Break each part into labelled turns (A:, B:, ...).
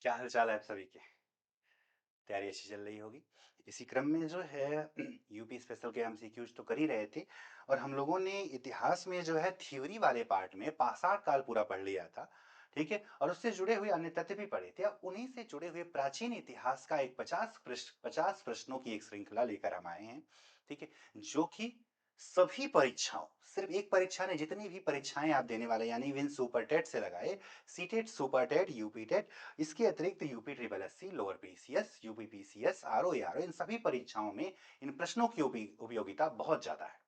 A: क्या हाल चाल है आप सभी के। तैयारी अच्छी चल रही होगी। इसी क्रम में जो है यूपी स्पेशल के एमसीक्यूज तो कर ही रहे थे और हम लोगों ने इतिहास में जो है थ्योरी वाले पार्ट में पाषाण काल पूरा पढ़ लिया था। ठीक है, और उससे जुड़े हुए अन्य तथ्य भी पढ़े थे। अब उन्हीं से जुड़े हुए प्राचीन इतिहास का एक 50 प्रश्नों की एक श्रृंखला लेकर हम आए हैं। ठीक है, जो कि सभी परीक्षाओं, सिर्फ एक परीक्षा नहीं, जितनी भी परीक्षाएं आप देने वाले यानी विन सुपर टेट से लगाए CTET, super TET, UP TET, इसके अतिरिक्त UP triple SC, lower PCS, UP PCS, RO ARO, इन सभी परीक्षाओं में इन प्रश्नों की उपयोगिता बहुत ज्यादा है।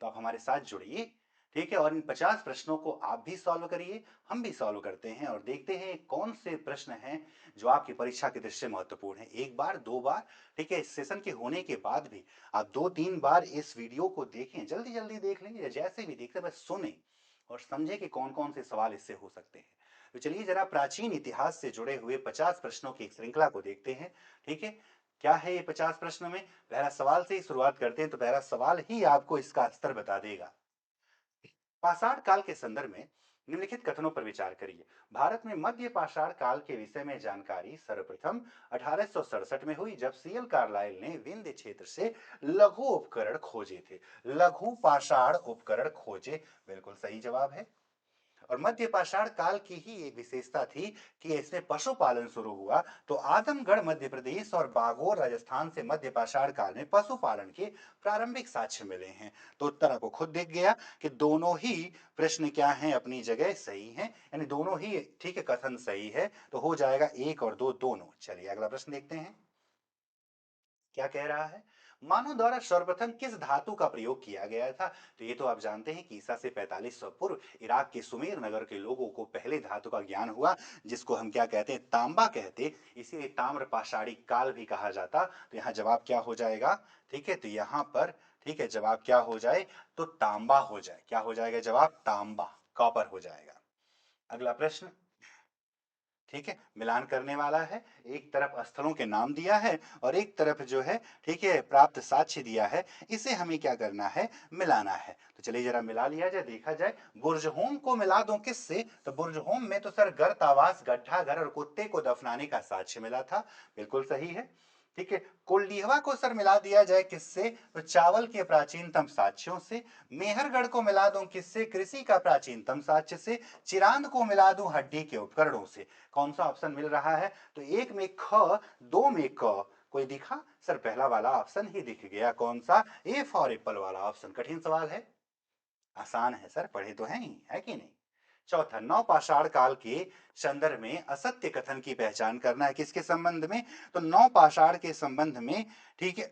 A: तो आप हमारे साथ जुड़िए। ठीक है, और इन 50 प्रश्नों को आप भी सॉल्व करिए, हम भी सॉल्व करते हैं और देखते हैं कौन से प्रश्न हैं जो आपकी परीक्षा की दृष्टि से महत्वपूर्ण है। एक बार, दो बार, ठीक है, इस सेशन के होने के बाद भी आप दो तीन बार इस वीडियो को देखें, जल्दी जल्दी देख लें या जैसे भी देखते बस सुने और समझें कि कौन कौन से सवाल इससे हो सकते हैं। तो चलिए जरा प्राचीन इतिहास से जुड़े हुए 50 प्रश्नों की एक श्रृंखला को देखते हैं। ठीक है, क्या है ये 50 प्रश्न में, पहला सवाल से ही शुरुआत करते हैं। तो पहला सवाल ही आपको इसका स्तर बता देगा। पाषाण काल के संदर्भ में निम्नलिखित कथनों पर विचार करिए। भारत में मध्य पाषाण काल के विषय में जानकारी सर्वप्रथम 1867 में हुई, जब सीएल कार्लाइल ने विंध्य क्षेत्र से लघु उपकरण खोजे थे। लघु पाषाण उपकरण खोजे, बिल्कुल सही जवाब है। और मध्य पाषाण काल की ही एक विशेषता थी कि इसमें पशुपालन शुरू हुआ। तो आजमगढ़ मध्य प्रदेश और बागोर राजस्थान से मध्य पाषाण काल में पशुपालन के प्रारंभिक साक्ष्य मिले हैं। तो उत्तर आपको खुद दिख गया कि दोनों ही प्रश्न क्या हैं, अपनी जगह सही हैं, यानी दोनों ही ठीक है, कथन सही है। तो हो जाएगा एक और दो दोनों। चलिए अगला प्रश्न देखते हैं क्या कह रहा है। मानव द्वारा सर्वप्रथम किस धातु का प्रयोग किया गया था। तो ये तो आप जानते हैं कि ईसा से 4500 पूर्व इराक के सुमेर नगर के लोगों को पहले धातु का ज्ञान हुआ, जिसको हम क्या कहते हैं, तांबा कहते, इसीलिए ताम्र पाषाणी काल भी कहा जाता। तो यहाँ जवाब क्या हो जाएगा, ठीक है, तो यहाँ पर ठीक है जवाब क्या हो जाए, तो तांबा हो जाए। क्या हो जाएगा जवाब, तांबा, कॉपर हो जाएगा। अगला प्रश्न, ठीक है, मिलान करने वाला है। एक तरफ स्थलों के नाम दिया है और एक तरफ जो है ठीक है प्राप्त साक्ष्य दिया है, इसे हमें क्या करना है, मिलाना है। तो चलिए जरा मिला लिया जाए, देखा जाए। बुर्जहोम को मिला दूं किससे, तो बुर्जहोम में तो सर गर्त आवास, गड्ढा घर और कुत्ते को दफनाने का साक्ष्य मिला था, बिल्कुल सही है। ठीक है, कोल्डीहवा को सर मिला दिया जाए किससे, तो चावल के प्राचीनतम साक्ष्यों से। मेहरगढ़ को मिला दूं किससे, कृषि का प्राचीनतम साक्ष्य से। चिरांद को मिला दूं हड्डी के उपकरणों से। कौन सा ऑप्शन मिल रहा है, तो एक में ख, दो में क, कोई दिखा, सर पहला वाला ऑप्शन ही दिख गया। कौन सा, ए फॉर एप्पल वाला ऑप्शन। कठिन सवाल है, आसान है सर, पढ़े तो हैं ही, है कि नहीं। चौथा, नवपाषाण काल के संदर्भ में असत्य कथन की पहचान करना है। किसके संबंध में, तो नवपाषाण के संबंध में, ठीक है,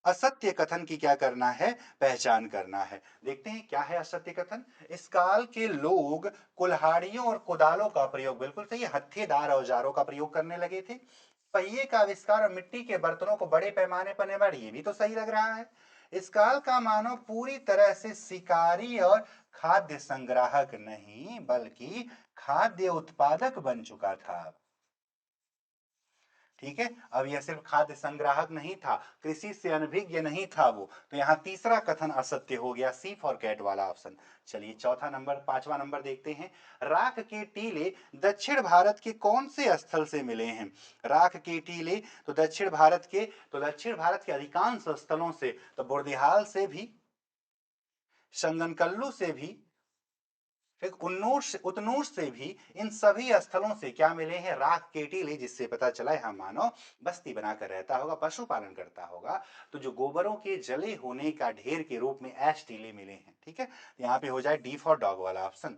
A: असत्य कथन की क्या करना है, पहचान करना है। देखते हैं क्या है असत्य कथन। इस काल के लोग कुल्हाड़ियों और कुदालों का प्रयोग, बिल्कुल सही, हत्थेदार औजारों का प्रयोग करने लगे थे। पहिए का आविष्कार और मिट्टी के बर्तनों को बड़े पैमाने पर निर्माण, ये भी तो सही लग रहा है। इस काल का मानव पूरी तरह से शिकारी और खाद्य संग्राहक नहीं बल्कि खाद्य उत्पादक बन चुका था। ठीक है, अब यह सिर्फ खाद्य संग्राहक नहीं था, कृषि से अनभिज्ञ नहीं था वो। तो यहाँ तीसरा कथन असत्य हो गया, सी फॉर कैट वाला ऑप्शन। चलिए चौथा नंबर, पांचवा नंबर देखते हैं। राख के टीले दक्षिण भारत के कौन से स्थल से मिले हैं। राख के टीले, तो दक्षिण भारत के, तो दक्षिण भारत के अधिकांश स्थलों से, तो बुर्दिहाल से भी, संगनकल्लू से भी, फिर उन्नूर उतनूर से भी, इन सभी स्थलों से क्या मिले हैं, राख के टीले, जिससे पता चला यहाँ मानव बस्ती बनाकर रहता होगा, पशुपालन करता होगा। तो जो गोबरों के जले होने का ढेर के रूप में ऐश टीले मिले हैं। ठीक है, यहाँ पे हो जाए डी फॉर डॉग वाला ऑप्शन।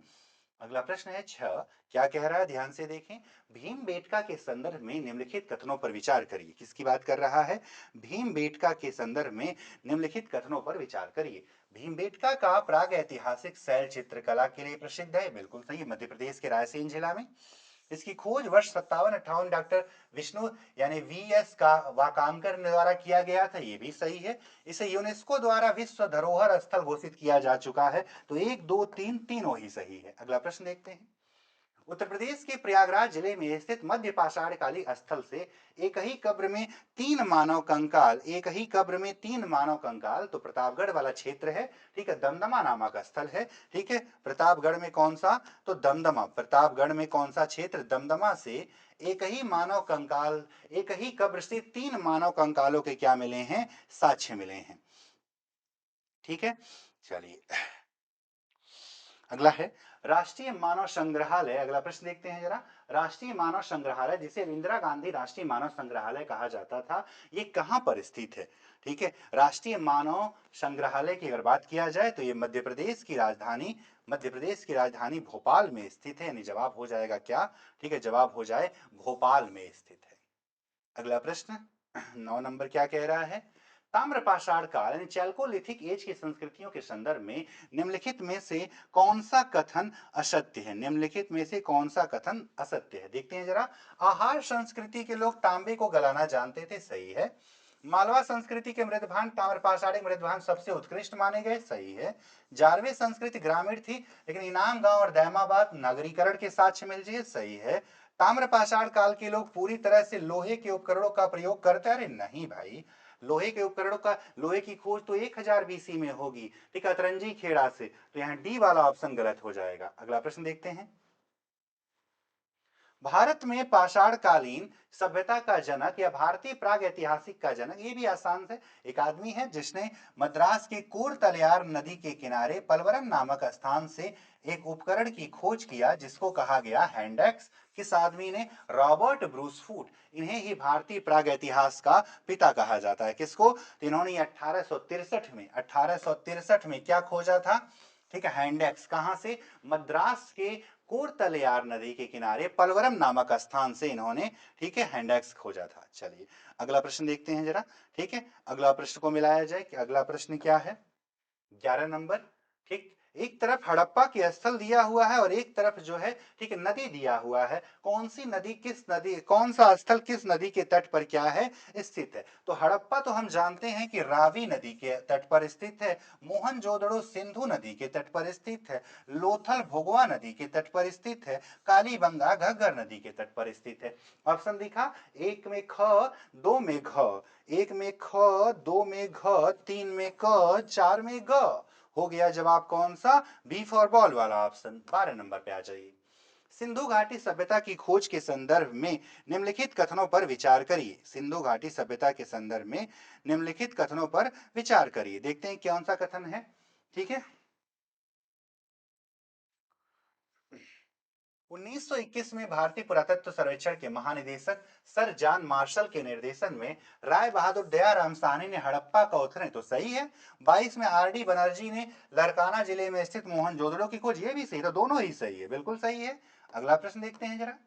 A: अगला प्रश्न है 6, क्या कह रहा है, ध्यान से देखें। भीमबेटका के संदर्भ में निम्नलिखित कथनों पर विचार करिए। किसकी बात कर रहा है, भीमबेटका के संदर्भ में निम्नलिखित कथनों पर विचार करिए। भीमबेटका का प्राग ऐतिहासिक शैल चित्रकला के लिए प्रसिद्ध है, बिल्कुल सही, मध्य प्रदेश के रायसेन जिला में। इसकी खोज वर्ष 57-58 डॉक्टर विष्णु यानी वीएस का वाकांकर द्वारा किया गया था, ये भी सही है। इसे यूनेस्को द्वारा विश्व धरोहर स्थल घोषित किया जा चुका है। तो एक दो तीन, तीनों ही सही है। अगला प्रश्न देखते हैं। उत्तर प्रदेश के प्रयागराज जिले में स्थित मध्य पाषाणकालीन स्थल से एक ही कब्र में तीन मानव कंकाल, एक ही कब्र में तीन मानव कंकाल, तो प्रतापगढ़ वाला क्षेत्र है, ठीक है, दमदमा नामक स्थल है, ठीक है, प्रतापगढ़ में कौन सा, तो दमदमा, प्रतापगढ़ में कौन सा क्षेत्र, दमदमा से एक ही मानव कंकाल, एक ही कब्र से तीन मानव कंकालों के क्या मिले हैं, साक्ष्य मिले हैं, ठीक है। चलिए अगला है राष्ट्रीय मानव संग्रहालय, अगला प्रश्न देखते हैं जरा। राष्ट्रीय मानव संग्रहालय, जिसे इंदिरा गांधी राष्ट्रीय मानव संग्रहालय कहा जाता था, ये कहां पर स्थित है, ठीक है। राष्ट्रीय मानव संग्रहालय की अगर बात किया जाए तो ये मध्य प्रदेश की राजधानी, मध्य प्रदेश की राजधानी भोपाल में स्थित है, यानी जवाब हो जाएगा क्या, ठीक है, जवाब हो जाए भोपाल में स्थित है। अगला प्रश्न 9 नंबर क्या कह रहा है, ताम्रपाषाण काल यानी चैल्कोलिथिक एज की संस्कृतियों के संदर्भ में निम्नलिखित में से कौन सा कथन असत्य है, निम्नलिखित में से कौन सा कथन असत्य है, देखते हैं जरा। आहार संस्कृति के लोग तांबे को गलाना जानते थे, सही है। मालवा संस्कृति के मृदभांड ताम्रपाषाणी मृदभांड सबसे उत्कृष्ट माने गए, सही है। जारवे संस्कृति ग्रामीण थी, लेकिन इनाम गांव और दैमाबाद नगरीकरण के साक्ष्य मिल जाए, सही है। ताम्रपाषाण काल के लोग पूरी तरह से लोहे के उपकरणों का प्रयोग करते, अरे नहीं भाई, लोहे के उपकरणों का, लोहे की खोज तो 1000 बीसी में होगी, ठीक है, अतरंजी खेड़ा से, तो यहाँ डी वाला ऑप्शन गलत हो जाएगा। अगला प्रश्न देखते हैं। भारत में पाषाणकालीन सभ्यता का जनक या भारतीय प्राग ऐतिहासिक का जनक, ये भी आसान है, एक आदमी है जिसने मद्रास के कोरतलयार नदी के किनारे पलवरम नामक स्थान से एक उपकरण की खोज किया जिसको कहा गया हैंडेक्स। किस आदमी ने, रॉबर्ट ब्रूसफूट, इन्हें ही भारतीय प्राग इतिहास का पिता कहा जाता है। किसको, इन्होंने 1863 में क्या खोजा था, ठीक है, हैंडेक्स, कहां से, मद्रास के कोरतलयार नदी के किनारे पलवरम नामक स्थान से इन्होंने, ठीक है, हैंडेक्स खोजा था। चलिए अगला प्रश्न देखते हैं जरा, ठीक है, अगला प्रश्न को मिलाया जाए कि अगला प्रश्न क्या है, 11 नंबर, ठीक, एक तरफ हड़प्पा के स्थल दिया हुआ है और एक तरफ जो है, ठीक है, नदी दिया हुआ है, कौन सी नदी किस नदी, कौन सा स्थल किस नदी के तट पर क्या है, स्थित है। तो हड़प्पा तो हम जानते हैं कि रावी नदी के तट पर स्थित है, मोहनजोदड़ो सिंधु नदी के तट पर स्थित है, लोथल भोगवा नदी के तट पर स्थित है, कालीबंगा घग्गर नदी के तट पर स्थित है। ऑप्शन दिखा, एक में ख, दो में घ, एक में ख, दो में घ, तीन में क, चार में ग, हो गया जवाब कौन सा, बी फॉर बॉल वाला ऑप्शन। 12 नंबर पे आ जाइए। सिंधु घाटी सभ्यता की खोज के संदर्भ में निम्नलिखित कथनों पर विचार करिए, सिंधु घाटी सभ्यता के संदर्भ में निम्नलिखित कथनों पर विचार करिए, देखते हैं कौन सा कथन है, ठीक है। 1921 में भारतीय पुरातत्व सर्वेक्षण के महानिदेशक सर जॉन मार्शल के निर्देशन में राय बहादुर दयाराम साहनी ने हड़प्पा का उत्खनन, तो सही है। 22 में आर डी बनर्जी ने लरकाना जिले में स्थित मोहनजोदड़ो की खोज, ये भी सही, तो दोनों ही सही है, बिल्कुल सही है। अगला प्रश्न देखते हैं जरा,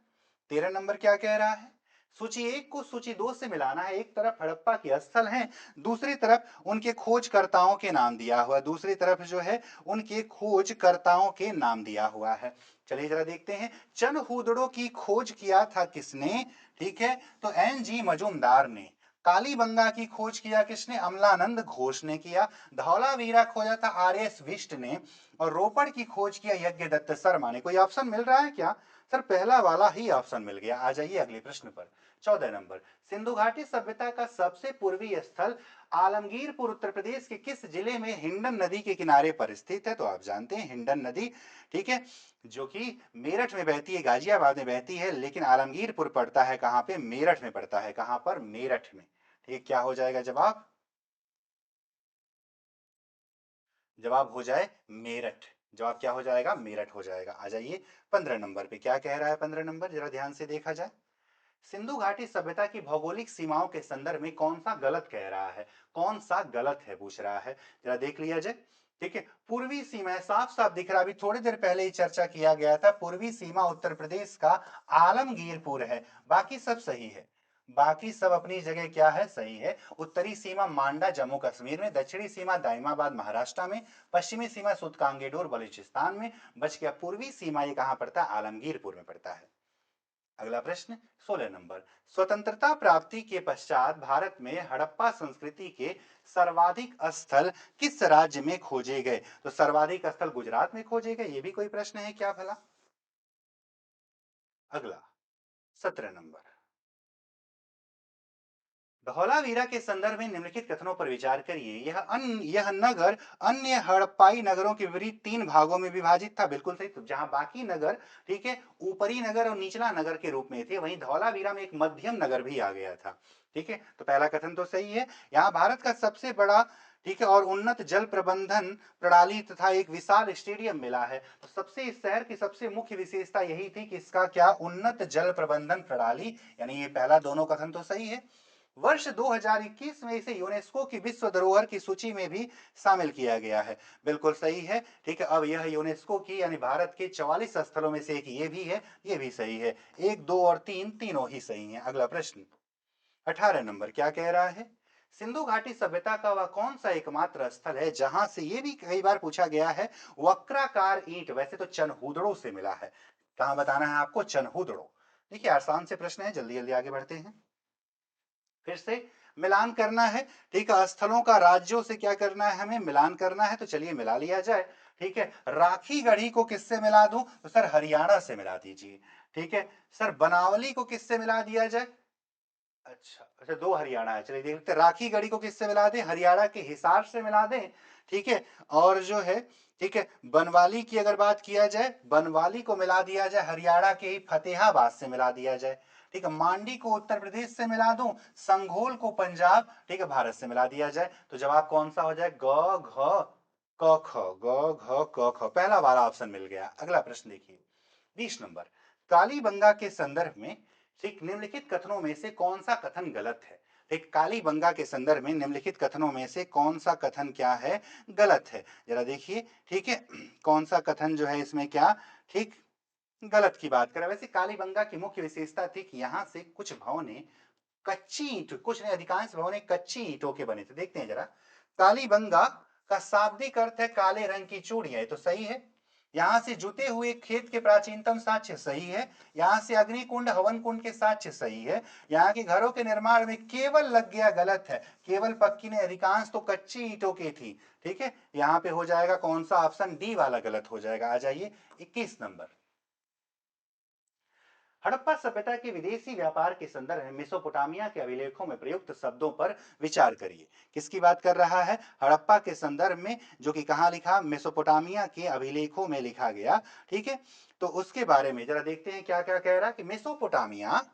A: 13 नंबर क्या कह रहा है, सूची एक को सूची दो से मिलाना है, एक तरफ हड़प्पा के स्थल हैं, दूसरी तरफ उनके खोजकर्ताओं के नाम दिया हुआ है, दूसरी तरफ जो है उनके खोजकर्ताओं के नाम दिया हुआ है। चलिए जरा देखते हैं, चनहूदड़ो की खोज किया था किसने, ठीक है, तो एन जी मजूमदार ने। कालीबंगा की खोज किया किसने, अमलानंद घोष ने किया। धौलावीरा खोजा था आर एस विष्ट ने, और रोपड़ की खोज किया यज्ञदत्त शर्मा ने। कोई ऑप्शन मिल रहा है क्या, सर पहला वाला ही ऑप्शन मिल गया। आ जाइए अगले प्रश्न पर, 14 नंबर, सिंधु घाटी सभ्यता का सबसे पूर्वी स्थल आलमगीरपुर उत्तर प्रदेश के किस जिले में हिंडन नदी के किनारे पर स्थित है, तो आप जानते हैं हिंडन नदी, ठीक है, जो कि मेरठ में बहती है, गाजियाबाद में बहती है, लेकिन आलमगीरपुर पड़ता है कहां पे, मेरठ में पड़ता है, कहां पर, मेरठ में, ठीक, क्या हो जाएगा जवाब, जवाब हो जाए मेरठ, जवाब क्या हो जाएगा, मेरठ हो जाएगा। आ जाइए 15 नंबर पे क्या कह रहा है, 15 नंबर जरा ध्यान से देखा जाए। सिंधु घाटी सभ्यता की भौगोलिक सीमाओं के संदर्भ में कौन सा गलत कह रहा है, कौन सा गलत है पूछ रहा है, जरा देख लिया जाए, ठीक है। पूर्वी सीमा साफ साफ दिख रहा, अभी थोड़ी देर पहले ही चर्चा किया गया था, पूर्वी सीमा उत्तर प्रदेश का आलमगीरपुर है, बाकी सब सही है, बाकी सब अपनी जगह क्या है, सही है। उत्तरी सीमा मांडा जम्मू कश्मीर में, दक्षिणी सीमा दाइमाबाद महाराष्ट्र में, पश्चिमी सीमा सुदकांगेडोर बलूचिस्तान में, बच गया पूर्वी सीमा, ये कहां पड़ता है, आलमगीरपुर में पड़ता है। अगला प्रश्न 16 नंबर, स्वतंत्रता प्राप्ति के पश्चात भारत में हड़प्पा संस्कृति के सर्वाधिक स्थल किस राज्य में खोजे गए, तो सर्वाधिक स्थल गुजरात में खोजे गए, ये भी कोई प्रश्न है क्या भला, अगला 17 नंबर, धौलावीरा के संदर्भ में निम्नलिखित कथनों पर विचार करिए। यह नगर अन्य हड़प्पाई नगरों के विपरीत 3 भागों में विभाजित था। बिल्कुल सही। तो जहां बाकी नगर, ठीक है, ऊपरी नगर और निचला नगर के रूप में थे, वहीं धौलावीरा में एक मध्यम नगर भी आ गया था। ठीक है, तो पहला कथन तो सही है। यहाँ भारत का सबसे बड़ा, ठीक है, और उन्नत जल प्रबंधन प्रणाली तथा एक विशाल स्टेडियम मिला है। तो सबसे, इस शहर की सबसे मुख्य विशेषता यही थी कि इसका क्या, उन्नत जल प्रबंधन प्रणाली, यानी ये पहला दोनों कथन तो सही है। वर्ष 2021 में इसे यूनेस्को की विश्व धरोहर की सूची में भी शामिल किया गया है। बिल्कुल सही है। ठीक है, अब यह यूनेस्को की, यानी भारत के 44 स्थलों में से एक ये भी है, ये भी सही है। 1, 2 और 3 तीनों ही सही हैं। अगला प्रश्न 18 नंबर क्या कह रहा है, सिंधु घाटी सभ्यता का वह कौन सा एकमात्र स्थल है जहां से, ये भी कई बार पूछा गया है, वक्राकार ईंट, वैसे तो चनहूदड़ों से मिला है। कहां बताना है आपको, चनहूदड़ों। देखिए आसान से प्रश्न है, जल्दी जल्दी आगे बढ़ते हैं। फिर से मिलान करना है। ठीक है, स्थलों का राज्यों से क्या करना है, हमें मिलान करना है। तो चलिए मिला लिया जाए। ठीक है, राखी गढ़ी को किससे मिला दूं, तो सर हरियाणा से मिला दीजिए। ठीक है सर, बनावली को किससे मिला दिया जाए, अच्छा अच्छा, 2 हरियाणा है, चलिए देखते हैं। राखी गढ़ी को किससे मिला दें, हरियाणा के हिसार से मिला दें। ठीक है, और जो है, ठीक है, बनवाली की अगर बात किया जाए, बनवाली को मिला दिया जाए हरियाणा के ही फतेहाबाद से मिला दिया जाए। ठीक है, मांडी को उत्तर प्रदेश से मिला दूं, संघोल को पंजाब, ठीक है, भारत से मिला दिया जाए। तो जवाब कौन सा हो जाए, ग घ क ख, ग घ क ख, पहला वाला ऑप्शन मिल गया। अगला प्रश्न देखिए 20 नंबर, कालीबंगा के संदर्भ में, ठीक, निम्नलिखित कथनों में से कौन सा कथन गलत है। ठीक, कालीबंगा के संदर्भ में निम्नलिखित कथनों में से कौन सा कथन क्या है, गलत है, जरा देखिए। ठीक है, कौन सा कथन जो है इसमें क्या, ठीक, गलत की बात करें। वैसे कालीबंगा की मुख्य विशेषता थी कि यहाँ से कुछ भवनें कच्ची ईंट, कुछ नहीं अधिकांश भवनें कच्ची ईंटों के बने थे। देखते हैं जरा, कालीबंगा का शाब्दिक अर्थ है काले रंग की चूड़ियां, ये तो सही है। यहां से जुते हुए खेत के प्राचीनतम साक्ष्य सही है। यहां से अग्निकुंड हवन कुंड के साक्ष्य सही है। यहाँ के घरों के निर्माण में केवल लग गया गलत है, केवल पक्की ने, अधिकांश तो कच्ची ईंटों की थी। ठीक है, यहाँ पे हो जाएगा कौन सा ऑप्शन, डी वाला गलत हो जाएगा। आ जाइए 21 नंबर, हड़प्पा सभ्यता के विदेशी व्यापार के संदर्भ में मेसोपोटामिया के अभिलेखों में प्रयुक्त शब्दों पर विचार करिए। किसकी बात कर रहा है, हड़प्पा के संदर्भ में, जो कि कहाँ लिखा, मेसोपोटामिया के अभिलेखों में लिखा गया। ठीक है, तो उसके बारे में जरा देखते हैं क्या क्या कह रहा है कि मेसोपोटामिया,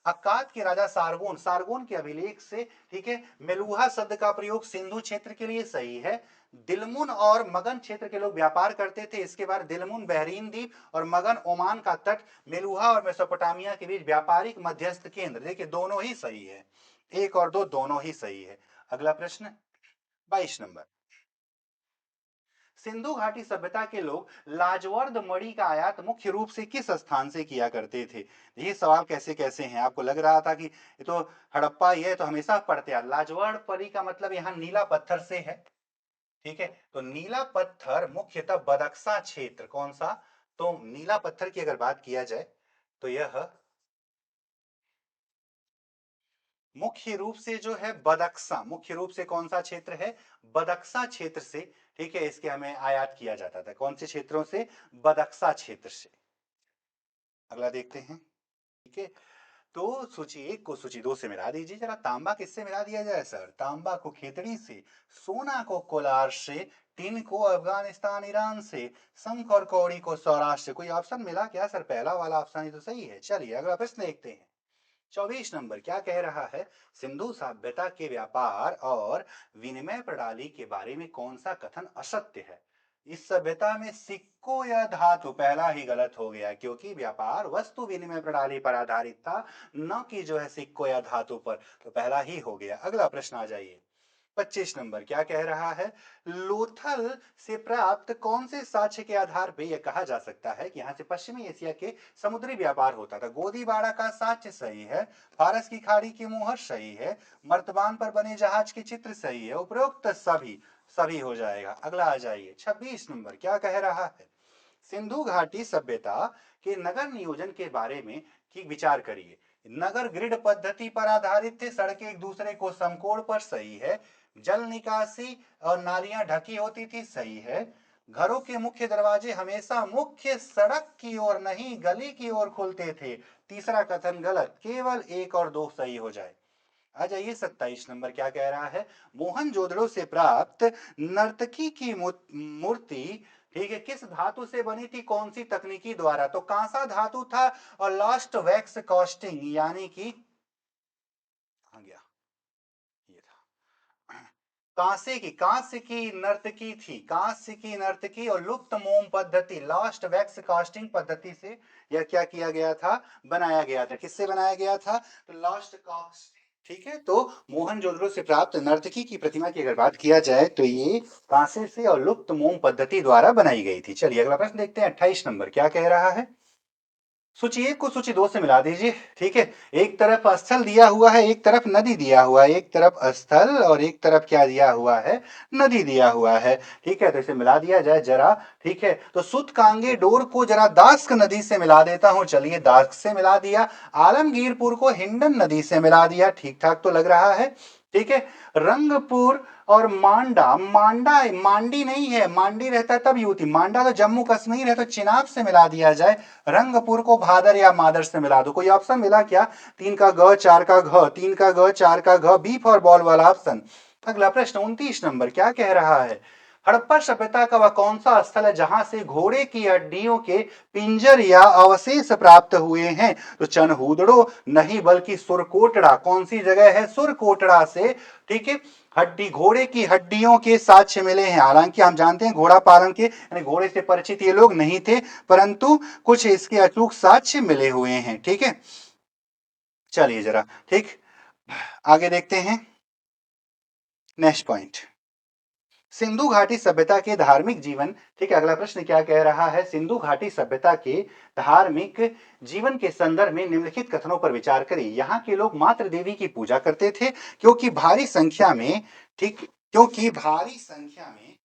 A: अक्काद के राजा सारगोन, सारगोन के अभिलेख से, ठीक है, मेलुहा शब्द का प्रयोग सिंधु क्षेत्र के लिए सही है। दिलमुन और मगन क्षेत्र के लोग व्यापार करते थे। इसके बाद दिलमुन बहरीन द्वीप और मगन ओमान का तट, मेलुहा और मेसोपोटामिया के बीच व्यापारिक मध्यस्थ केंद्र। देखिए दोनों ही सही है, 1 और 2 दोनों ही सही है। अगला प्रश्न 22 नंबर, सिंधु घाटी सभ्यता के लोग लाजवर्द मणि का आयात मुख्य रूप से किस स्थान से किया करते थे। ये सवाल कैसे कैसे हैं, आपको लग रहा था कि ये तो हड़प्पा ही है, तो हमेशा पढ़ते हैं। लाजवर्द परी का मतलब यहाँ नीला पत्थर से है। ठीक है, तो नीला पत्थर मुख्यतः बदख्शा क्षेत्र, कौन सा, तो नीला पत्थर की अगर बात किया जाए तो यह मुख्य रूप से जो है बदख्शा, मुख्य रूप से कौन सा क्षेत्र है, बदख्शा क्षेत्र से। ठीक है, इसके हमें आयात किया जाता था, कौन से क्षेत्रों से, बदख्शा क्षेत्र से। अगला देखते हैं। ठीक है, तो सूची 1 को सूची 2 से मिला दीजिए जरा। तांबा किससे मिला दिया जाए सर, तांबा को खेतड़ी से, सोना को कोलार से, टिन को अफगानिस्तान ईरान से, शंख और कौड़ी को सौराष्ट्र से। कोई ऑप्शन मिला क्या सर, पहला वाला ऑप्शन ही तो सही है। चलिए अगला प्रश्न देखते हैं। 24 नंबर क्या कह रहा है, सिंधु सभ्यता के व्यापार और विनिमय प्रणाली के बारे में कौन सा कथन असत्य है। इस सभ्यता में सिक्कों या धातु, पहला ही गलत हो गया, क्योंकि व्यापार वस्तु विनिमय प्रणाली पर आधारित था, न कि जो है सिक्कों या धातु पर। तो पहला ही हो गया। अगला प्रश्न आ जाइए 25 नंबर क्या कह रहा है, लोथल से प्राप्त कौन से साक्ष्य के आधार पर यह कहा जा सकता है कि यहां से पश्चिमी एशिया के समुद्री व्यापार होता था। गोदीबाड़ा का साक्ष्य सही है, फारस की खाड़ी की मुहर सही है, मर्तबान पर बने जहाज के चित्र सही है, उपरोक्त सभी सभी हो जाएगा। अगला आ जाइए 26 नंबर क्या कह रहा है, सिंधु घाटी सभ्यता के नगर नियोजन के बारे में की विचार करिए। नगर ग्रिड पद्धति पर आधारित थे, सड़कें एक दूसरे को समकोण पर, सही है। जल निकासी और नालियां ढकी होती थी, सही है। घरों के मुख्य दरवाजे हमेशा मुख्य सड़क की ओर नहीं गली की ओर खुलते थे। तीसरा कथन गलत, केवल 1 और 2 सही हो जाए। आ जाइए 27 नंबर क्या कह रहा है। मोहनजोदड़ो से प्राप्त नर्तकी की मूर्ति, ठीक है, किस धातु से बनी थी, कौन सी तकनीकी द्वारा? तो कांसा धातु था और लास्ट वैक्स कास्टिंग यानी कि कहां गया, ये था कांस्य की नर्तकी थी, कांस्य की नर्तकी और लुप्त मोम पद्धति लास्ट वैक्स कास्टिंग पद्धति से यह क्या किया गया था, बनाया गया था। किससे बनाया गया था? तो लास्ट कास्टिंग। ठीक है, तो मोहनजोदड़ो से प्राप्त नर्तकी की प्रतिमा की अगर बात किया जाए तो ये कांसे से और लुप्त मोम पद्धति द्वारा बनाई गई थी। चलिए अगला प्रश्न देखते हैं। 28 नंबर क्या कह रहा है। सूची 1 को सूची 2 से मिला दीजिए। ठीक है, एक तरफ स्थल दिया हुआ है, एक तरफ नदी दिया हुआ है, एक तरफ स्थल और एक तरफ क्या दिया हुआ है, नदी दिया हुआ है। ठीक है, तो इसे मिला दिया जाए जरा। ठीक है, तो सुतकांगे डोर को जरा दास्क नदी से मिला देता हूं। चलिए दास्क से मिला दिया। आलमगीरपुर को हिंडन नदी से मिला दिया। ठीक ठाक तो लग रहा है। ठीक है, रंगपुर और मांडा, मांडा मांडी नहीं है, मांडी रहता तब युवती, मांडा तो जम्मू कश्मीर है, तो चिनाब से मिला दिया जाए। रंगपुर को भादर या मादर से मिला दो। कोई ऑप्शन मिला क्या? 3 का ग 4 का घ, 3 का ग 4 का घ, बी फॉर बॉल वाला ऑप्शन। अगला प्रश्न 29 नंबर क्या कह रहा है। हड़प्पा सभ्यता का वह कौन सा स्थल है जहां से घोड़े की हड्डियों के पिंजर या अवशेष प्राप्त हुए हैं? तो चनहूदड़ो नहीं बल्कि सुरकोटड़ा। कौन सी जगह है? सुरकोटड़ा से। ठीक है, हड्डी, घोड़े की हड्डियों के साक्ष्य मिले हैं। हालांकि हम जानते हैं घोड़ा पालन के यानी घोड़े से परिचित ये लोग नहीं थे, परंतु कुछ इसके अचूक साक्ष्य मिले हुए हैं। ठीक है, चलिए जरा, ठीक, आगे देखते हैं नेक्स्ट पॉइंट। सिंधु घाटी सभ्यता के धार्मिक जीवन। ठीक है, अगला प्रश्न क्या कह रहा है। सिंधु घाटी सभ्यता के धार्मिक जीवन के संदर्भ में निम्नलिखित कथनों पर विचार करें। यहाँ के लोग मातृ देवी की पूजा करते थे क्योंकि भारी संख्या में, ठीक, क्योंकि भारी संख्या में,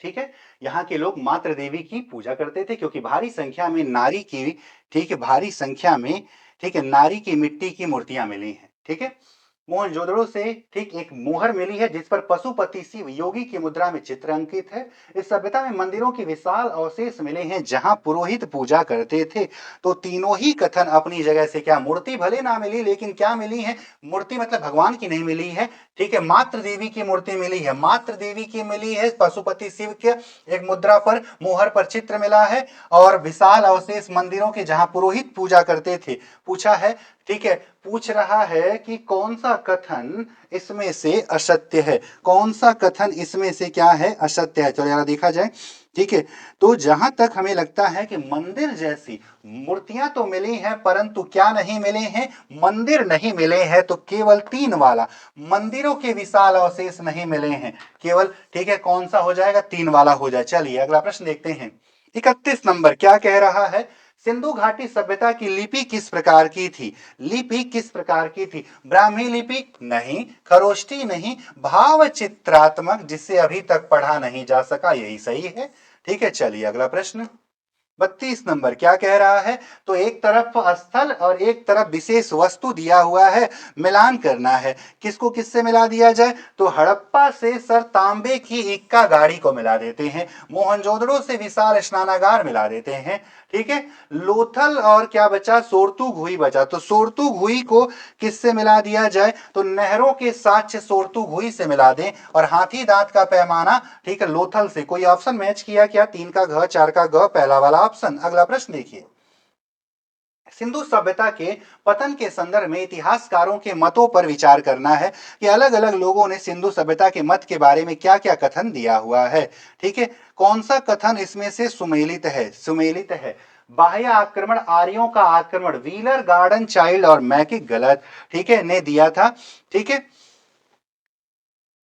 A: ठीक है, यहाँ के लोग मातृ देवी की पूजा करते थे क्योंकि भारी संख्या में नारी की, ठीक है, भारी संख्या में, ठीक है, नारी की मिट्टी की मूर्तियां मिली हैं। ठीक है, मोहनजोदड़ो से, ठीक, एक मोहर मिली है जिस पर पशुपति शिव योगी की मुद्रा में चित्र अंकित है। इस सभ्यता में मंदिरों के विशाल अवशेष मिले हैं जहां पुरोहित पूजा करते थे। तो तीनों ही कथन अपनी जगह से, क्या मूर्ति भले ना मिली लेकिन क्या मिली है, मूर्ति मतलब भगवान की नहीं मिली है। ठीक है, मातृ देवी की मूर्ति मिली है, मातृ देवी की मिली है, पशुपति शिव के एक मुद्रा पर मोहर पर चित्र मिला है, और विशाल अवशेष मंदिरों के जहां पुरोहित पूजा करते थे। पूछा है, ठीक है, पूछ रहा है कि कौन सा कथन इसमें से असत्य है, कौन सा कथन इसमें से क्या है, असत्य है। चलो जरा देखा जाए। ठीक है, तो जहां तक हमें लगता है कि मंदिर जैसी मूर्तियां तो मिली हैं परंतु क्या नहीं मिले हैं, मंदिर नहीं मिले हैं। तो केवल 3 वाला, मंदिरों के विशाल अवशेष नहीं मिले हैं केवल। ठीक है, कौन सा हो जाएगा, 3 वाला हो जाए। चलिए अगला प्रश्न देखते हैं। 31 नंबर क्या कह रहा है। सिंधु घाटी सभ्यता की लिपि किस प्रकार की थी? लिपि किस प्रकार की थी? ब्राह्मी लिपि नहीं, खरोष्टी नहीं, भाव चित्रात्मक जिसे अभी तक पढ़ा नहीं जा सका, यही सही है। ठीक है, चलिए अगला प्रश्न 32 नंबर क्या कह रहा है। तो एक तरफ स्थल और एक तरफ विशेष वस्तु दिया हुआ है, मिलान करना है। किसको किससे मिला दिया जाए? तो हड़प्पा से सर तांबे की इक्का गाड़ी को मिला देते हैं, मोहनजोदड़ो से विशाल स्नानागार मिला देते हैं। ठीक है, लोथल और क्या बचा, सोरतू घुई बचा। तो सोरतू घुई को किससे मिला दिया जाए? तो नहरों के साक्ष्य सोरतू घुई से मिला दें, और हाथी दांत का पैमाना, ठीक है, लोथल से। कोई ऑप्शन मैच किया क्या? 3 का घ 4 का ग, पहला वाला ऑप्शन। अगला प्रश्न देखिए। सिंधु सभ्यता के पतन के संदर्भ में इतिहासकारों के मतों पर विचार करना है कि अलग अलग लोगों ने सिंधु सभ्यता के मत के बारे में क्या क्या कथन दिया हुआ है। ठीक है, कौन सा कथन इसमें से सुमेलित है? सुमेलित है। बाह्य आक्रमण, आर्यों का आक्रमण, व्हीलर, गार्डन चाइल्ड और मैके गलत, ठीक है, ने दिया था। ठीक है,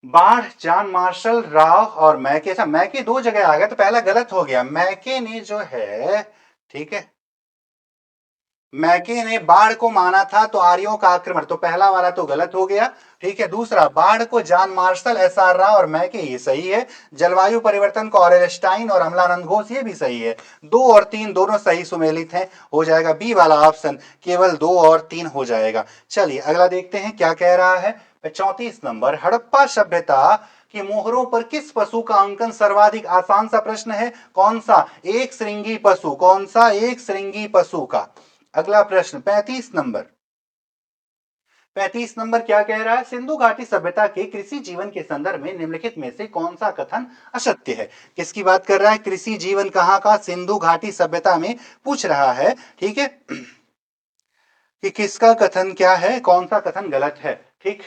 A: बाढ़, जॉन मार्शल राव और मैके। अच्छा, मैके 2 जगह आ गया तो पहला गलत हो गया। मैके ने जो है, ठीक है, मैके ने बाढ़ को माना था तो आर्यों का आक्रमण, तो पहला वाला तो गलत हो गया। ठीक है, दूसरा बाढ़ को John Marshall, S R Rao और मैके, ये सही है। जलवायु परिवर्तन को ऑरेलस्टाइन और अमलानंद घोष, ये भी सही है। 2 और 3 दोनों सही सुमेलित हैं, हो जाएगा बी वाला ऑप्शन, केवल 2 और 3 हो जाएगा। चलिए अगला देखते हैं क्या कह रहा है। 34 नंबर, हड़प्पा सभ्यता कि मोहरों पर किस पशु का अंकन सर्वाधिक, आसान सा प्रश्न है, कौन सा, एक श्रृंगी पशु, कौन सा, एक श्रृंगी पशु का। अगला प्रश्न 35 नंबर, 35 नंबर क्या कह रहा है, सिंधु घाटी सभ्यता के कृषि जीवन के संदर्भ में निम्नलिखित में से कौन सा कथन असत्य है। किसकी बात कर रहा है, कृषि जीवन कहां का, सिंधु घाटी सभ्यता में पूछ रहा है, ठीक है, कि किसका कथन क्या है, कौन सा कथन गलत है। ठीक,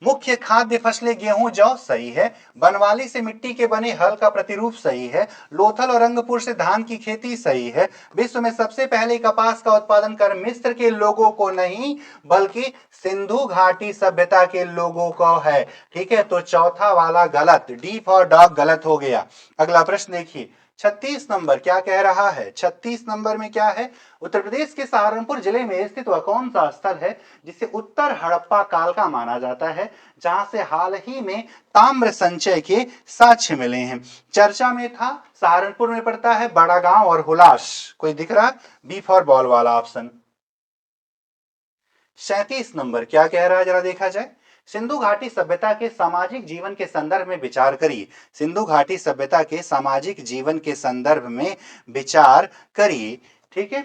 A: मुख्य खाद्य फसलें गेहूं जौ सही है, बनवाली से मिट्टी के बने हल का प्रतिरूप सही है, लोथल और रंगपुर से धान की खेती सही है, विश्व में सबसे पहले कपास का उत्पादन कर मिस्र के लोगों को नहीं बल्कि सिंधु घाटी सभ्यता के लोगों को है। ठीक है, तो चौथा वाला गलत, डी फॉर डॉग गलत हो गया। अगला प्रश्न देखिए 36 नंबर क्या कह रहा है, 36 नंबर में क्या है, उत्तर प्रदेश के सहारनपुर जिले में स्थित वह कौन सा स्थल है जिसे उत्तर हड़प्पा काल का माना जाता है, जहां से हाल ही में ताम्र संचय के साक्ष्य मिले हैं। चर्चा में था, सहारनपुर में पड़ता है, बड़ा गांव और हुलास, कोई दिख रहा, बी फॉर बॉल वाला ऑप्शन। 37 नंबर क्या कह रहा है, जरा देखा जाए, सिंधु घाटी सभ्यता के सामाजिक जीवन के संदर्भ में विचार करिए, सिंधु घाटी सभ्यता के सामाजिक जीवन के संदर्भ में विचार करिए। ठीक है,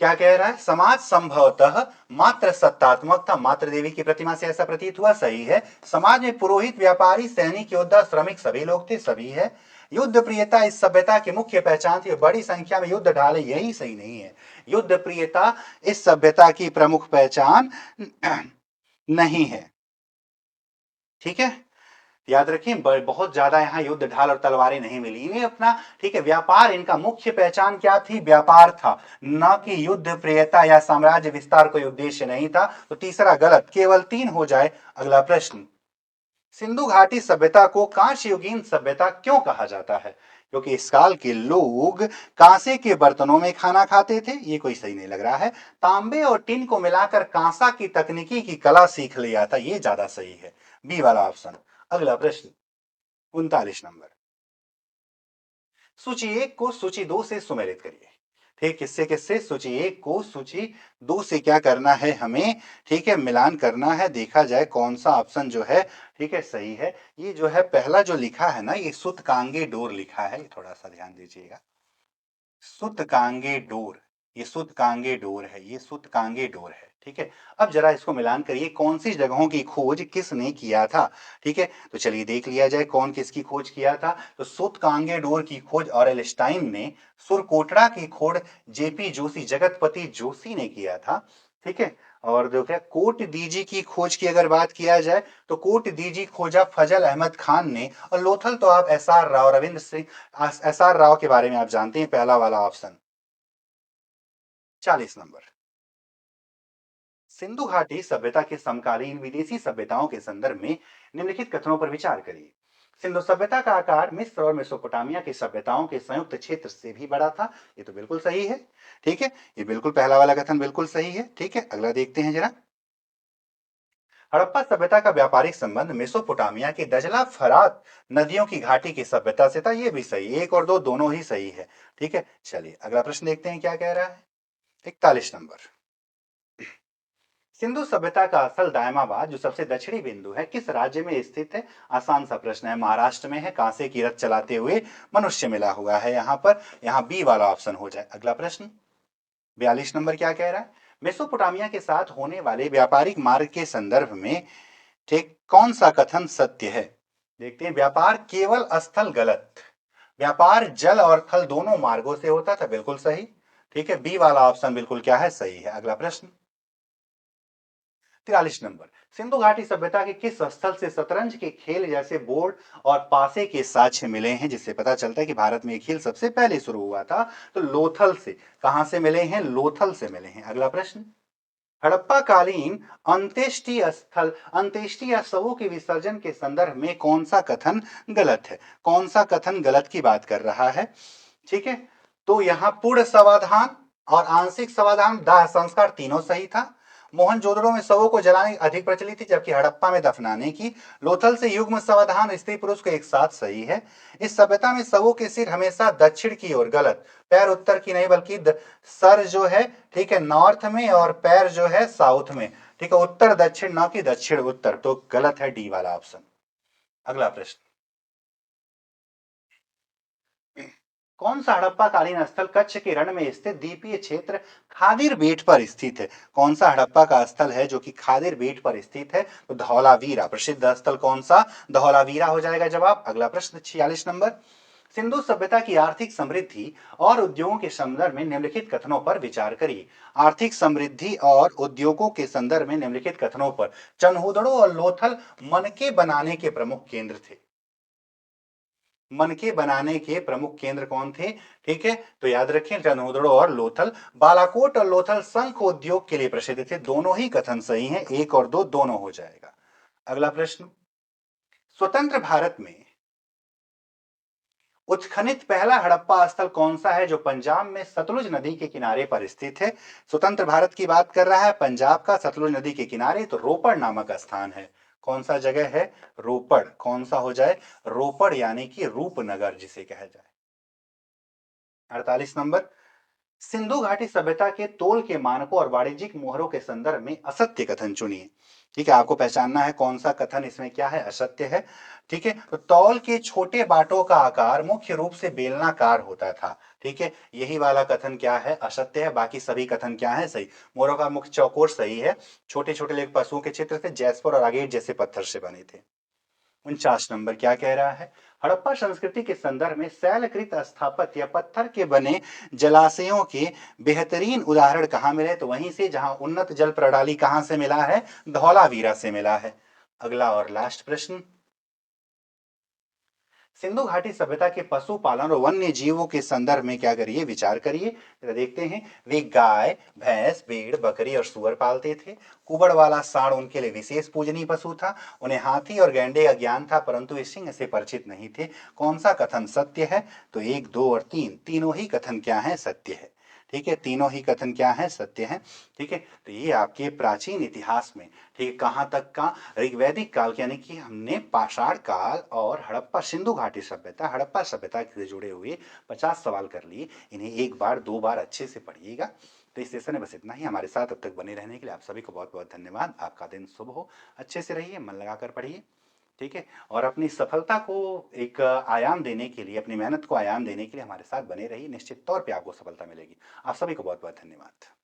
A: क्या कह रहा है, समाज संभवतः मात्र सत्तात्मक था, मात्र देवी की प्रतिमा से ऐसा प्रतीत हुआ, सही है। समाज में पुरोहित, व्यापारी, सैनिक, योद्धा, श्रमिक सभी लोग थे, सभी है। युद्ध प्रियता इस सभ्यता की मुख्य पहचान थी, बड़ी संख्या में युद्ध ढाले, यही सही नहीं है। युद्ध प्रियता इस सभ्यता की प्रमुख पहचान नहीं है। ठीक है, याद रखिए, बहुत ज्यादा यहाँ युद्ध ढाल और तलवारें नहीं मिली इन्हें अपना। ठीक है, व्यापार इनका मुख्य पहचान क्या थी, व्यापार था, न कि युद्ध प्रियता या साम्राज्य विस्तार कोई उद्देश्य नहीं था। तो तीसरा गलत, केवल 3 हो जाए। अगला प्रश्न, सिंधु घाटी सभ्यता को कांस्य युगीन सभ्यता क्यों कहा जाता है, क्योंकि इस काल के लोग कांसे के बर्तनों में खाना खाते थे, ये कोई सही नहीं लग रहा है। तांबे और टिन को मिलाकर कांसा की तकनीकी की कला सीख लिया था, ये ज्यादा सही है, बी वाला ऑप्शन। अगला प्रश्न 39 नंबर, सूची 1 को सूची 2 से सुमेलित करिए। ठीक, किससे किससे, सूची 1 को सूची 2 से क्या करना है हमें, ठीक है, मिलान करना है, देखा जाए कौन सा ऑप्शन जो है, ठीक है, सही है। ये जो है पहला जो लिखा है ना, ये सुतकांगे डोर लिखा है, ये थोड़ा सा ध्यान दीजिएगा, सुतकांगे डोर, ये सुतकांगे डोर है, ये सुतकांगे डोर है। ठीक है, अब जरा इसको मिलान करिए, कौन सी जगहों की खोज किसने किया था। ठीक है, तो चलिए देख लिया जाए कौन किसकी खोज किया था। तो सुतकांगे डोर की खोज ऑरेल स्टाइन ने, सुरकोटड़ा की खोज जेपी जोशी, जगतपति जोशी ने किया था। ठीक है, और जो क्या कोट दीजी की खोज की अगर बात किया जाए, तो कोट दीजी खोजा फजल अहमद खान ने, और लोथल तो आप S R Rao, Ravindra Singh S R Rao के बारे में आप जानते हैं, पहला वाला ऑप्शन। 40 नंबर, सिंधु घाटी सभ्यता के समकालीन विदेशी सभ्यताओं के संदर्भ में निम्नलिखित कथनों पर विचार करिए। सिंधु सभ्यता का आकार मिस्र और मेसोपोटामिया की सभ्यताओं के संयुक्त क्षेत्र से भी बड़ा था, ये तो बिल्कुल सही है। ठीक है, ये बिल्कुल पहला वाला कथन बिल्कुल सही है। ठीक है, अगला देखते हैं जरा, हड़प्पा सभ्यता का व्यापारिक संबंध मेसोपोटामिया की दजला फरात नदियों की घाटी की सभ्यता से था, ये भी सही, 1 और 2 दोनों ही सही है। ठीक है, चलिए अगला प्रश्न देखते हैं क्या कह रहा है। 41 नंबर, सिंधु सभ्यता का असल दायमाबाद जो सबसे दक्षिणी बिंदु है किस राज्य में स्थित है, आसान सा प्रश्न है, महाराष्ट्र में है, कांसे की रथ चलाते हुए मनुष्य मिला हुआ है यहाँ पर, यहाँ बी वाला ऑप्शन हो जाए। अगला प्रश्न 42 नंबर क्या कह रहा है, मेसोपोटामिया के साथ होने वाले व्यापारिक मार्ग के संदर्भ में ठीक कौन सा कथन सत्य है। देखते हैं, व्यापार केवल स्थल गलत, व्यापार जल और थल दोनों मार्गों से होता था, बिल्कुल सही। ठीक है, बी वाला ऑप्शन बिल्कुल क्या है, सही है। अगला प्रश्न 43 नंबर, सिंधु घाटी सभ्यता के किस स्थल से शतरंज के खेल जैसे बोर्ड और पासे के साक्ष्य मिले हैं, जिससे पता चलता है कि भारत में ये खेल सबसे पहले शुरू हुआ था। तो लोथल से, कहां से मिले हैं, लोथल से मिले हैं। अगला प्रश्न, हड़प्पा कालीन अंत्येष्टि स्थल, अंत्येष्टि या शवों के विसर्जन के संदर्भ में कौन सा कथन गलत है, कौन सा कथन गलत की बात कर रहा है। ठीक है, तो यहां पूर्ण समाधान और आंशिक समाधान, दाह संस्कार तीनों सही था। मोहनजोदड़ो में शवों को जलाने की अधिक प्रचलित थी, जबकि हड़प्पा में दफनाने की। लोथल से युग्म समाधान स्त्री पुरुष को एक साथ सही है। इस सभ्यता में शवों के सिर हमेशा दक्षिण की ओर, गलत, पैर उत्तर की नहीं बल्कि सर जो है, ठीक है, नॉर्थ में, और पैर जो है साउथ में। ठीक है, उत्तर दक्षिण, न कि दक्षिण उत्तर, तो गलत है डी वाला ऑप्शन। अगला प्रश्न कौन सा हड़प्पा-कालीन स्थल कच्छ के रण में स्थित द्वीपीय क्षेत्र खादिर बेट पर स्थित है? कौन सा हड़प्पा का स्थल है जो कि खादिर बेट पर स्थित है? तो धौलावीरा। प्रसिद्ध स्थल कौन सा? धौलावीरा हो जाएगा जवाब। अगला प्रश्न 46 नंबर। सिंधु सभ्यता की आर्थिक समृद्धि और उद्योगों के संदर्भ में निम्नलिखित कथनों पर विचार करिए। आर्थिक समृद्धि और उद्योगों के संदर्भ में निम्नलिखित कथनों पर। चनहुदड़ो और लोथल मनके बनाने के प्रमुख केंद्र थे। मनके बनाने के प्रमुख केंद्र कौन थे? ठीक है, तो याद रखें चनहुदड़ो और लोथल। बालाकोट और लोथल शंख उद्योग के लिए प्रसिद्ध थे। दोनों ही कथन सही हैं, 1 और 2 दोनों हो जाएगा। अगला प्रश्न। स्वतंत्र भारत में उत्खनित पहला हड़प्पा स्थल कौन सा है जो पंजाब में सतलुज नदी के किनारे पर स्थित है? स्वतंत्र भारत की बात कर रहा है, पंजाब का, सतलुज नदी के किनारे, तो रोपड़ नामक स्थान है। कौन सा जगह है? रोपड़। कौन सा हो जाए? रोपड़ यानी कि रूपनगर जिसे कहा जाए। 48 नंबर। सिंधु घाटी सभ्यता के तोल के मानकों और वाणिज्यिक मोहरों के संदर्भ में असत्य कथन चुनिए। ठीक है, आपको पहचानना है कौन सा कथन इसमें क्या है, असत्य है। ठीक है, तो तौल के छोटे बाटों का आकार मुख्य रूप से बेलनाकार होता था। ठीक है, यही वाला कथन क्या है, असत्य है। बाकी सभी कथन क्या है, सही। मोहरों का मुख्य चौकोर सही है। छोटे छोटे लेख पशुओं के चित्र थे, जैस्पर और आगेट जैसे पत्थर से बने थे। 49 नंबर क्या कह रहा है? हड़प्पा संस्कृति के संदर्भ में शैलकृत स्थापत्य या पत्थर के बने जलाशयों के बेहतरीन उदाहरण कहाँ मिले? तो वहीं से जहां उन्नत जल प्रणाली कहां से मिला है? धौलावीरा से मिला है। अगला और लास्ट प्रश्न। सिंधु घाटी सभ्यता के पशुपालन और वन्य जीवों के संदर्भ में क्या करिए, विचार करिए। जरा देखते हैं। वे गाय, भैंस, भेड़, बकरी और सुअर पालते थे। कुबड़ वाला सांड उनके लिए विशेष पूजनीय पशु था। उन्हें हाथी और गैंडे का ज्ञान था, परंतु वे सिंह से परिचित नहीं थे। कौन सा कथन सत्य है? तो 1, 2 और 3 तीनों ही कथन क्या है, सत्य है। ठीक है, तीनों ही कथन क्या है, सत्य है। ठीक है, तो ये आपके प्राचीन इतिहास में, ठीक है, कहाँ तक का, ऋग्वैदिक काल यानी कि हमने पाषाण काल और हड़प्पा सिंधु घाटी सभ्यता, हड़प्पा सभ्यता से जुड़े हुए 50 सवाल कर लिए। इन्हें 1 बार 2 बार अच्छे से पढ़िएगा। तो इस सेशन में बस इतना ही। हमारे साथ अब तक बने रहने के लिए आप सभी को बहुत बहुत धन्यवाद। आपका दिन शुभ हो। अच्छे से रहिए, मन लगाकर पढ़िए। ठीक है, और अपनी सफलता को एक आयाम देने के लिए, अपनी मेहनत को आयाम देने के लिए हमारे साथ बने रहिए। निश्चित तौर पे आपको सफलता मिलेगी। आप सभी को बहुत बहुत धन्यवाद।